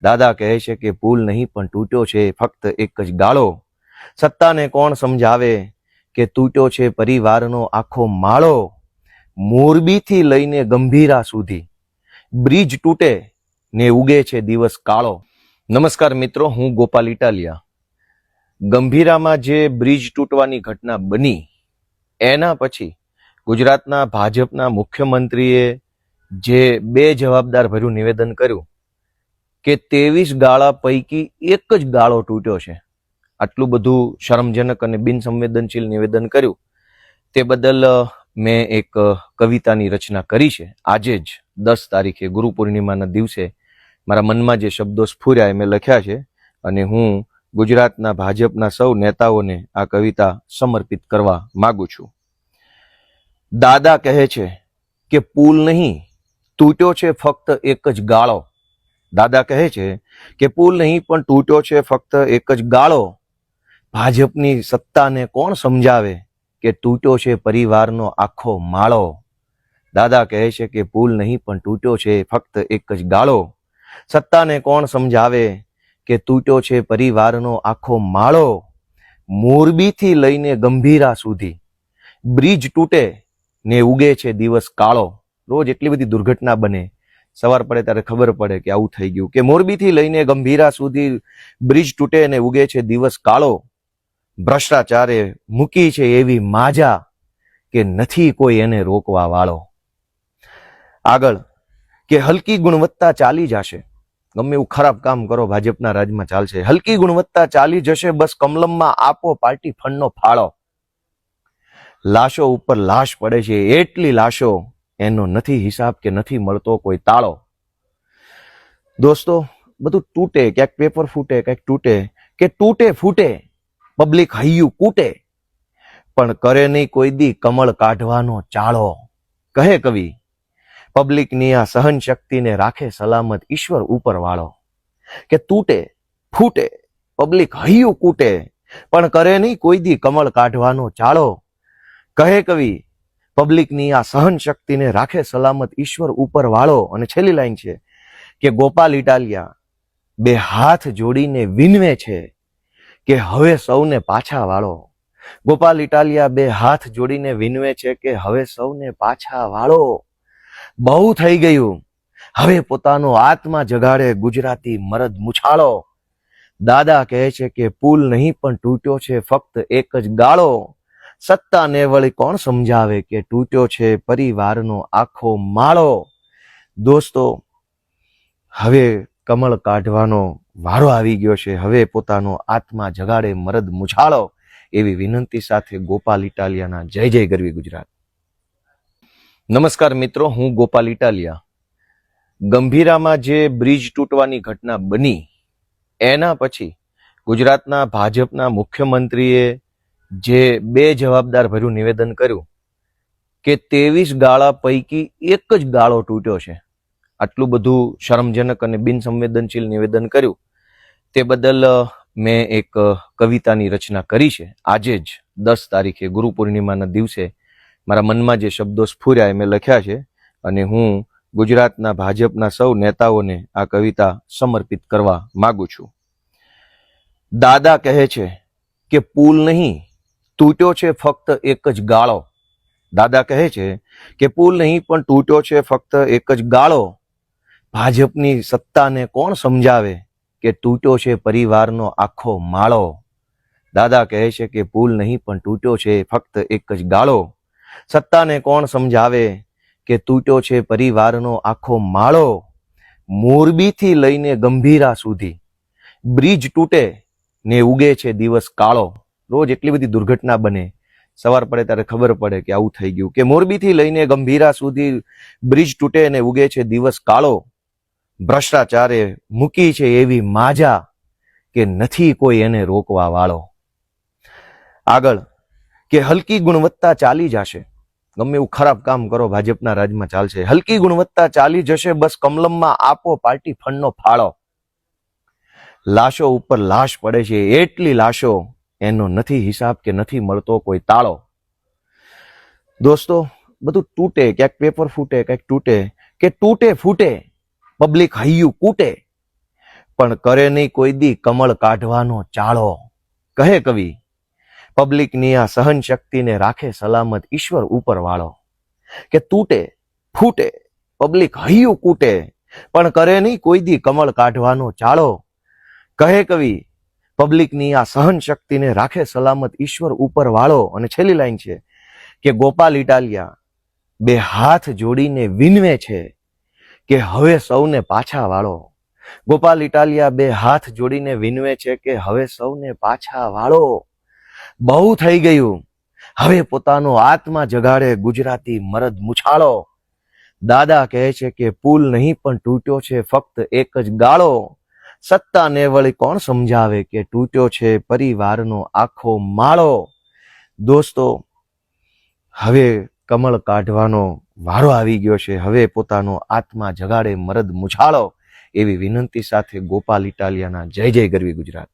દાદા કહે છે કે પુલ નહીં પણ તૂટ્યો છે ફક્ત એક જ ગાળો. સત્તાને કોણ સમજાવે કે તૂટ્યો છે પરિવારનો આખો માળો. મોરબીથી લઈને ગંભીરા સુધી બ્રિજ તૂટે ને ઉગે છે દિવસ કાળો. નમસ્કાર મિત્રો, હું ગોપાલ ઇટાલિયા. ગંભીરામાં જે બ્રિજ તૂટવાની ઘટના બની એના પછી ગુજરાતના ભાજપના મુખ્યમંત્રીએ જે બેજવાબદાર ભર્યું નિવેદન કર્યું કે 23 ગાળા પૈકી એક જ ગાળો તૂટ્યો છે, આટલું બધું શરમજનક અને બિનસંવેદનશીલ નિવેદન કર્યું, તે બદલ મેં એક કવિતાની રચના કરી છે. આજે જ 10 તારીખે ગુરુ પૂર્ણિમાના દિવસે મારા મનમાં જે શબ્દો સ્ફુર્યા એ મેં લખ્યા છે અને હું ગુજરાતના ભાજપના સૌ નેતાઓને આ કવિતા સમર્પિત કરવા માંગુ છું. દાદા કહે છે કે પુલ નહીં, તૂટ્યો છે ફક્ત એક જ ગાળો. દાદા કહે છે કે પુલ નહીં પણ તૂટ્યો છે ફક્ત એક જ ગાળો. ભાજપની સત્તાને કોણ સમજાવે કે તૂટ્યો છે પરિવારનો આખો માળો. દાદા કહે છે કે પુલ નહીં પણ તૂટ્યો છે ફક્ત એક જ ગાળો. સત્તાને કોણ સમજાવે કે તૂટ્યો છે પરિવારનો આખો માળો. મોરબીથી લઈને ગંભીરા સુધી બ્રિજ તૂટે ને ઉગે છે દિવસ કાળો. રોજ એટલી બધી દુર્ઘટના બને, સવાર પડે ત્યારે ખબર પડે કે આવું થઈ ગયું, કે મોરબીથી લઈને ગંભીરા સુધી બ્રિજ તૂટે ને ઉગે છે દિવસ કાળો. ભ્રષ્ટાચારે મૂકી છે એવી માજા કે નથી કોઈ એને રોકવા વાળો. આગળ કે હલકી ગુણવત્તા ચાલી જશે, ગમે એવું ખરાબ કામ કરો ભાજપના રાજમાં ચાલશે. હલકી ગુણવત્તા ચાલી જશે, બસ કમલમમાં આપો પાર્ટી ફંડનો ફાળો. લાશો ઉપર લાશ પડે છે, એટલી લાશો એનો નથી હિસાબ કે નથી મળતો કોઈ તાળો. દોસ્તો, બધું તૂટે, ક્યાંક પેપર ફૂટે, ક્યાંક તૂટે, કે તૂટે ફૂટે પબ્લિક હૈયું કૂટે, પણ કરે નહીં કોઈ દી કમળ કાઢવાનો ચાળો. કહે કવિ, પબ્લિકની આ સહન શક્તિને રાખે સલામત ઈશ્વર ઉપર વાળો. કે તૂટે ફૂટે પબ્લિક હૈયું કૂટે, પણ કરે નહીં કોઈ દી કમળ કાઢવાનો ચાળો. કહે કવિ, પબ્લિકની આ સહન શક્તિને રાખે સલામત ઈશ્વર ઉપર વાળો. અને છેલ્લી લાઈન છે કે ગોપાલ ઇટાલિયા બે હાથ જોડીને વિનવે છે કે હવે સૌને પાછા વાળો. ગોપાલ ઇટાલિયા બે હાથ જોડીને વિનવે છે કે હવે સૌને પાછા વાળો. બહુ થઈ ગયું, હવે પોતાનો આત્મા જગાડે ગુજરાતી મરદ મુછાળો. દાદા કહે છે કે પુલ નહીં પણ તૂટ્યો છે ફક્ત એક જ ગાળો. સત્તાને વળી કોણ સમજાવે કે તૂટ્યો છે પરિવારનો આખો માળો. દોસ્તો, હવે કમળ કાઢવાનો વારો આવી ગયો છે, હવે પોતાનો આત્મા જગાડે મરદ મુછાળો. એવી વિનંતી સાથે ગોપાલ ઇટાલિયાના જય જય ગરવી ગુજરાત. નમસ્કાર મિત્રો, હું ગોપાલ ઇટાલિયા. ગંભીરામાં જે બ્રિજ તૂટવાની ઘટના બની એના પછી ગુજરાતના ભાજપના મુખ્યમંત્રીએ જે બેજવાબદાર ભર્યું નિવેદન કર્યું કે 23 ગાળા પૈકી એક જ ગાળો તૂટ્યો છે, આટલું બધું શરમજનક અને બિનસંવેદનશીલ નિવેદન કર્યું, તે બદલ મેં એક કવિતાની રચના કરી છે. આજે જ 10 તારીખે ગુરુ પૂર્ણિમાના દિવસે મારા મનમાં જે શબ્દો સ્ફુર્યા એ મેં લખ્યા છે અને હું ગુજરાતના ભાજપના સૌ નેતાઓને આ કવિતા સમર્પિત કરવા માંગુ છું. દાદા કહે છે કે પુલ નહીં, તૂટ્યો છે ફક્ત એક જ ગાળો. દાદા કહે છે કે પુલ નહીં પણ તૂટ્યો છે ફક્ત એક જ ગાળો. ભાજપની સત્તાને કોણ સમજાવે કે તૂટ્યો છે પરિવારનો આખો માળો. દાદા કહે છે કે પુલ નહીં પણ તૂટ્યો છે ફક્ત એક જ ગાળો. સત્તાને કોણ સમજાવે કે તૂટ્યો છે પરિવારનો આખો માળો. મોરબીથી લઈને ગંભીરા સુધી બ્રિજ તૂટે ને ઉગે છે દિવસ કાળો. રોજ એટલી બધી દુર્ઘટના બને, સવાર પડે ત્યારે ખબર પડે કે આવું થઈ ગયું, કે મોરબીથી લઈને ગંભીરા સુધી બ્રિજ તૂટે ને ઉગે છે દિવસ કાળો. ભ્રષ્ટાચારે મૂકી છે એવી માજા કે નથી કોઈ એને રોકવા વાળો. આગળ કે હલકી ગુણવત્તા ચાલી જશે, ગમે એવું ખરાબ કામ કરો ભાજપના રાજમાં ચાલશે. હલકી ગુણવત્તા ચાલી જશે, બસ કમલમમાં આપો પાર્ટી ફંડનો ફાળો. લાશો ઉપર લાશ પડે છે, એટલી લાશો એનો નથી હિસાબ કે નથી મળતો કોઈ તાળો. દોસ્તો, બધું તૂટે, ક્યાંક પેપર ફૂટે, ક્યાંક તૂટે, કે તૂટે ફૂટે પબ્લિક હૈયું કૂટે, પણ કરે નહીં કોઈ દી કમળ કાઢવાનો ચાળો. કહે કવિ, પબ્લિકની આ સહન શક્તિને રાખે સલામત ઈશ્વર ઉપર વાળો. કે તૂટે ફૂટે પબ્લિક હૈયું કૂટે, પણ કરે નહીં કોઈ દી કમળ કાઢવાનો ચાળો. કહે કવિ, પબ્લિકની આ સહન શક્તિને રાખે સલામત ઈશ્વર ઉપર વાળો. અને છેલ્લી લાઈન છે કે ગોપાલ ઇટાલિયા બે હાથ જોડીને વિનવે છે કે હવે સૌને પાછા વાળો. ગોપાલ ઇટાલિયા બે હાથ જોડીને વિનવે છે કે હવે સૌને પાછા વાળો. બહુ થઈ ગયું, હવે પોતાનો આત્મા જગાડે ગુજરાતી મરદ મુછાળો. દાદા કહે છે કે પુલ નહીં પણ તૂટ્યો છે ફક્ત એક જ ગાળો. સત્તાને વળી કોણ સમજાવે કે તૂટ્યો છે પરિવારનો આખો માળો. દોસ્તો, હવે કમળ કાઢવાનો વારો આવી ગયો છે. હવે પોતાનો આત્મા જગાડે મરદ મુછાળો. એવી વિનંતી સાથે ગોપાલ ઇટાલિયાના જય જય ગરવી ગુજરાત.